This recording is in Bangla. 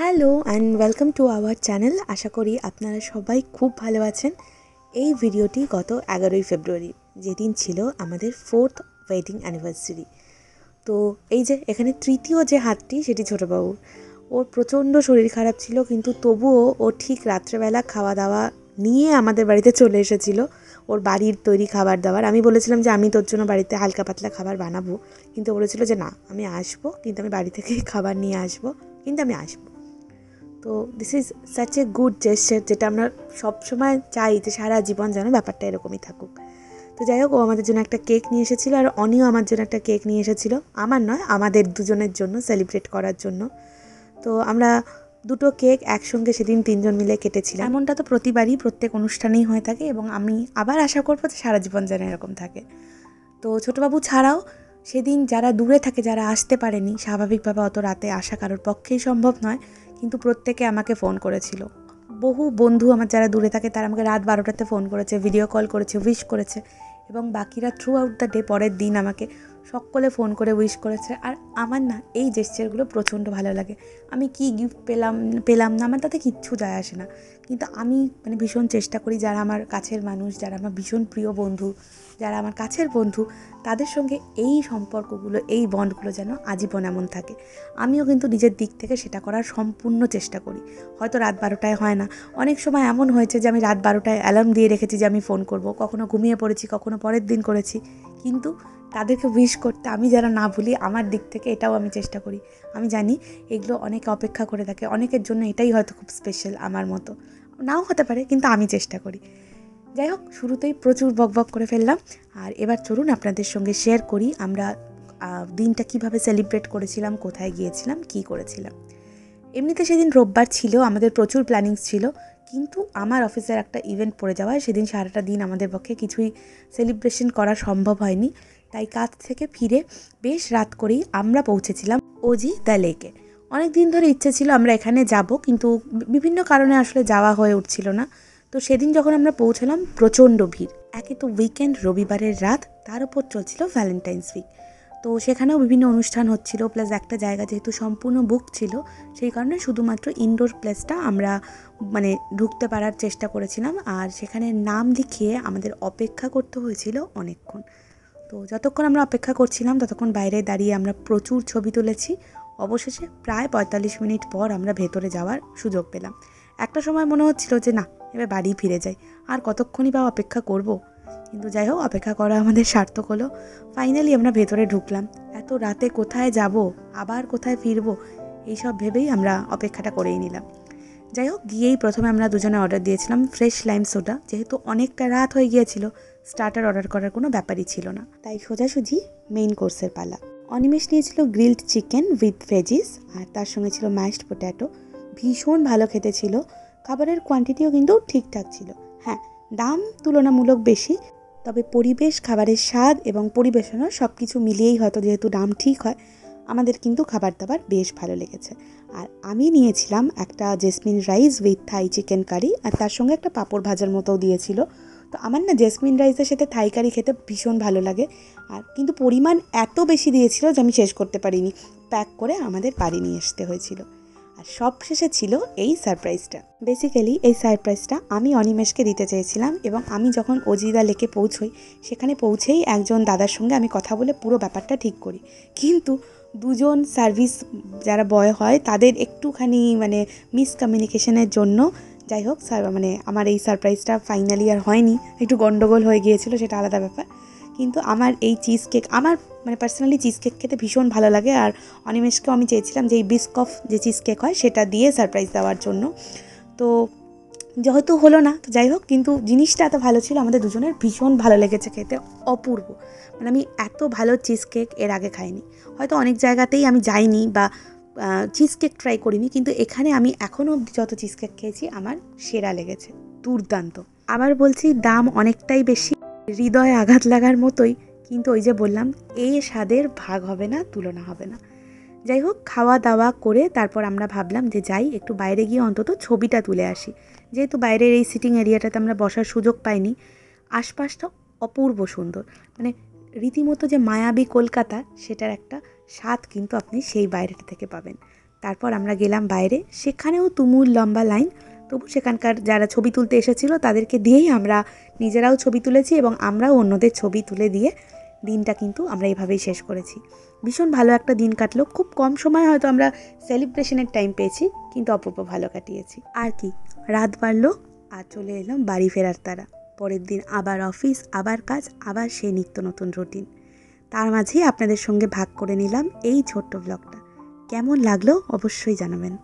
Hello and welcome to our channel. আশা করি আপনারা সবাই খুব ভালো আছেন। এই ভিডিওটি গত 11ই ফেব্রুয়ারি, যেদিন ছিল আমাদের 4th ওয়েডিং অ্যানিভার্সারি। তো এই যে এখানে তৃতীয় যে হাতটি, সেটি ছোটোবাবুর। ওর প্রচণ্ড শরীর খারাপ ছিল, কিন্তু তবুও ও ঠিক রাত্রেবেলা খাওয়া দাওয়া নিয়ে আমাদের বাড়িতে চলে এসেছিলো। ওর বাড়ির তৈরি খাবার দাবার, আমি বলেছিলাম যে আমি তোর জন্য বাড়িতে হালকা পাতলা খাবার বানাবো, কিন্তু বলেছিল যে না, আমি আসবো, কিন্তু আমি বাড়ি থেকে খাবার নিয়ে আসবো, কিন্তু আমি আসবো। তো this is such a good gesture, যেটা আমরা সবসময় চাই যে সারা জীবন যেন ব্যাপারটা এরকমই থাকুক। তো যাই হোক, ও আমাদের জন্য একটা কেক নিয়ে এসেছিলো, আর অনিও আমার জন্য একটা কেক নিয়ে এসেছিলো। আমার নয়, আমাদের দুজনের জন্য সেলিব্রেট করার জন্য। তো আমরা দুটো কেক একসঙ্গে সেদিন তিনজন মিলে কেটেছিলাম। এমনটা তো প্রতিবারই প্রত্যেক অনুষ্ঠানেই হয়ে থাকে, এবং আমি আবার আশা করবো যে সারা জীবন যেন এরকম থাকে। তো ছোটোবাবু ছাড়াও সেদিন যারা দূরে থাকে, যারা আসতে পারেনি, স্বাভাবিকভাবে অত রাতে আসা কারোর পক্ষেই সম্ভব নয়, কিন্তু প্রত্যেকে আমাকে ফোন করেছিল। বহু বন্ধু আমার যারা দূরে থাকে, তারা আমাকে রাত 12টাতে ফোন করেছে, ভিডিও কল করেছে, উইশ করেছে, এবং বাকিরা থ্রু আউট দ্য ডে পরের দিন আমাকে সকলে ফোন করে উইশ করেছে। আর আমার না এই জেস্চারগুলো প্রচণ্ড ভালো লাগে। আমি কি গিফট পেলাম না, আমার তাতে কিচ্ছু যায় আসে না, কিন্তু আমি ভীষণ চেষ্টা করি যারা আমার কাছের মানুষ, যারা আমার ভীষণ প্রিয় বন্ধু, যারা আমার কাছের বন্ধু, তাদের সঙ্গে এই সম্পর্কগুলো, এই বন্ডগুলো যেন আজীবন এমন থাকে। আমিও কিন্তু নিজের দিক থেকে সেটা করার সম্পূর্ণ চেষ্টা করি। হয়তো রাত 12টায় হয় না, অনেক সময় এমন হয়েছে যে আমি রাত 12টায় অ্যালার্ম দিয়ে রেখেছি যে আমি ফোন করব, কখনো ঘুমিয়ে পড়েছি, কখনো পরের দিন করেছি, কিন্তু তাদেরকে উইশ করতে আমি যেন না ভুলি, আমার দিক থেকে এটাও আমি চেষ্টা করি। আমি জানি এগুলো অনেকে অপেক্ষা করে থাকে, অনেকের জন্য এটাই হয়তো খুব স্পেশাল, আমার মতো নাও হতে পারে, কিন্তু আমি চেষ্টা করি। যাই হোক, শুরুতেই প্রচুর বকবক করে ফেললাম, আর এবার চলুন আপনাদের সঙ্গে শেয়ার করি আমরা দিনটা কিভাবে সেলিব্রেট করেছিলাম, কোথায় গিয়েছিলাম, কি করেছিলাম। এমনিতে সেদিন রোববার ছিল, আমাদের প্রচুর প্ল্যানিংস ছিল, কিন্তু আমার অফিসের একটা ইভেন্ট পড়ে যাওয়ায় সেদিন সারাটা দিন আমাদের পক্ষে কিছুই সেলিব্রেশন করা সম্ভব হয়নি। তাই কাজ থেকে ফিরে বেশ রাত করেই আমরা পৌঁছেছিলাম ওজি দ্য লেকে। অনেক দিন ধরে ইচ্ছে ছিল আমরা এখানে যাব, কিন্তু বিভিন্ন কারণে আসলে যাওয়া হয়ে উঠছিল না। তো সেদিন যখন আমরা পৌঁছলাম, প্রচণ্ড ভিড়। একে তো উইকেন্ড, রবিবারের রাত, তার উপর চলছিল ভ্যালেন্টাইন্স উইক। তো সেখানেও বিভিন্ন অনুষ্ঠান হচ্ছিল, প্লাস একটা জায়গা যেহেতু সম্পূর্ণ বুক ছিল, সেই কারণে শুধুমাত্র ইনডোর প্লেসটা আমরা ঢুকতে পারার চেষ্টা করেছিলাম, আর সেখানে নাম লিখিয়ে আমাদের অপেক্ষা করতে হয়েছিল অনেকক্ষণ। তো যতক্ষণ আমরা অপেক্ষা করছিলাম, ততক্ষণ বাইরে দাঁড়িয়ে আমরা প্রচুর ছবি তুলেছি। অবশেষে প্রায় 45 মিনিট পর আমরা ভেতরে যাওয়ার সুযোগ পেলাম। একটা সময় মনে হচ্ছিল যে না, এবার বাড়ি ফিরে যাই, আর কতক্ষণই বা অপেক্ষা করব। কিন্তু যাই হোক, অপেক্ষা করা আমাদের সার্থক হলো। ফাইনালি আমরা ভেতরে ঢুকলাম। এত রাতে কোথায় যাব, আবার কোথায় ফিরবো, এইসব ভেবেই আমরা অপেক্ষাটা করেই নিলাম। যাই হোক, গিয়েই প্রথমে আমরা দুজনে অর্ডার দিয়েছিলাম ফ্রেশ লাইম সোডা, যেহেতু অনেকটা রাত হয়ে গিয়েছিল, স্টার্টার অর্ডার করার কোনো ব্যাপারই ছিল না, তাই সোজাসুজি মেইন কোর্সের পালা। অনিমেষ নিয়েছিল গ্রিলড চিকেন উইথ ভেজিস, আর তার সঙ্গে ছিল ম্যাশড পোট্যাটো। ভীষণ ভালো খেতে ছিল, খাবারের কোয়ান্টিটিও কিন্তু ঠিকঠাক ছিল। হ্যাঁ, দাম তুলনামূলক বেশি, তবে পরিবেশ, খাবারের স্বাদ এবং পরিবেশনা সব কিছু মিলিয়েই হয়তো, যেহেতু দাম ঠিক হয়, আমাদের কিন্তু খাবার দাবার বেশ ভালো লেগেছে। আর আমি নিয়েছিলাম একটা jasmine rice with Thai chicken curry, আর তার সঙ্গে একটা পাঁপড় ভাজার মতোও দিয়েছিল। তো আমার না জেসমিন রাইসের সাথে থাই কারি খেতে ভীষণ ভালো লাগে, আর কিন্তু পরিমাণ এত বেশি দিয়েছিল যে আমি শেষ করতে পারিনি, প্যাক করে আমাদের বাড়ি নিয়ে আসতে হয়েছিল। আর সবশেষে ছিল এই সারপ্রাইজটা। বেসিক্যালি এই সারপ্রাইজটা আমি অনিমেষকে দিতে চেয়েছিলাম, এবং আমি যখন ওজিদা লেকে পৌঁছই, সেখানে পৌঁছেই একজন দাদার সঙ্গে আমি কথা বলে পুরো ব্যাপারটা ঠিক করি। কিন্তু দুজন সার্ভিস যারা বয় হয়, তাদের একটুখানি মিসকমিউনিকেশনের জন্য, যাই হোক, আমার এই সারপ্রাইজটা ফাইনালি আর হয়নি, একটু গন্ডগোল হয়ে গিয়েছিল, সেটা আলাদা ব্যাপার। কিন্তু আমার এই চিজ কেক, আমার পার্সোনালি চিজ কেক খেতে ভীষণ ভালো লাগে, আর অনিমেষকেও আমি চেয়েছিলাম যে এই বিস্কফ যে চিজ কেক হয়, সেটা দিয়ে সারপ্রাইজ দেওয়ার জন্য। তো যেহেতু হলো না, তো যাই হোক, কিন্তু জিনিসটা এত ভালো ছিল, আমাদের দুজনের ভীষণ ভালো লেগেছে খেতে, অপূর্ব। আমি এত ভালো চিজ কেক এর আগে খাইনি। হয়তো অনেক জায়গাতেই আমি যাইনি বা চিজ কেক ট্রাই করিনি, কিন্তু এখানে আমি এখনও অবধি যত চিজ কেক খেয়েছি, আমার সেরা লেগেছে, দুর্দান্ত। আবার বলছি, দাম অনেকটাই বেশি, হৃদয়ে আঘাত লাগার মতোই, কিন্তু ওই যে বললাম, এই স্বাদের ভাগ হবে না, তুলনা হবে না। যাই হোক, খাওয়া দাওয়া করে তারপর আমরা ভাবলাম যে যাই একটু বাইরে গিয়ে অন্তত ছবিটা তুলে আসি, যেহেতু বাইরের এই সিটিং এরিয়াটাতে আমরা বসার সুযোগ পাইনি। আশপাশটা অপূর্ব সুন্দর, রীতিমতো যে মায়াবী কলকাতা, সেটার একটা স্বাদ কিন্তু আপনি সেই বাইরেটা থেকে পাবেন। তারপর আমরা গেলাম বাইরে, সেখানেও তুমুল লম্বা লাইন। তবু সেখানকার যারা ছবি তুলতে এসেছিল তাদেরকে দিয়েই আমরা নিজেরাও ছবি তুলেছি এবং আমরাও অন্যদের ছবি তুলে দিয়ে দিনটা কিন্তু আমরা এইভাবেই শেষ করেছি। ভীষণ ভালো একটা দিন কাটলো। খুব কম সময় হয়তো আমরা সেলিব্রেশনের টাইম পেয়েছি, কিন্তু অপূর্ব ভালো কাটিয়েছি। আর কি, রাত বাড়লো আর চলে এলাম বাড়ি ফেরার তারা। পরের দিন আবার অফিস, আবার কাজ, আবার সেই নিত্য নতুন রুটিন। তার মাঝেই আপনাদের সঙ্গে ভাগ করে নিলাম এই ছোট্ট ব্লগটা। কেমন লাগলো অবশ্যই জানাবেন।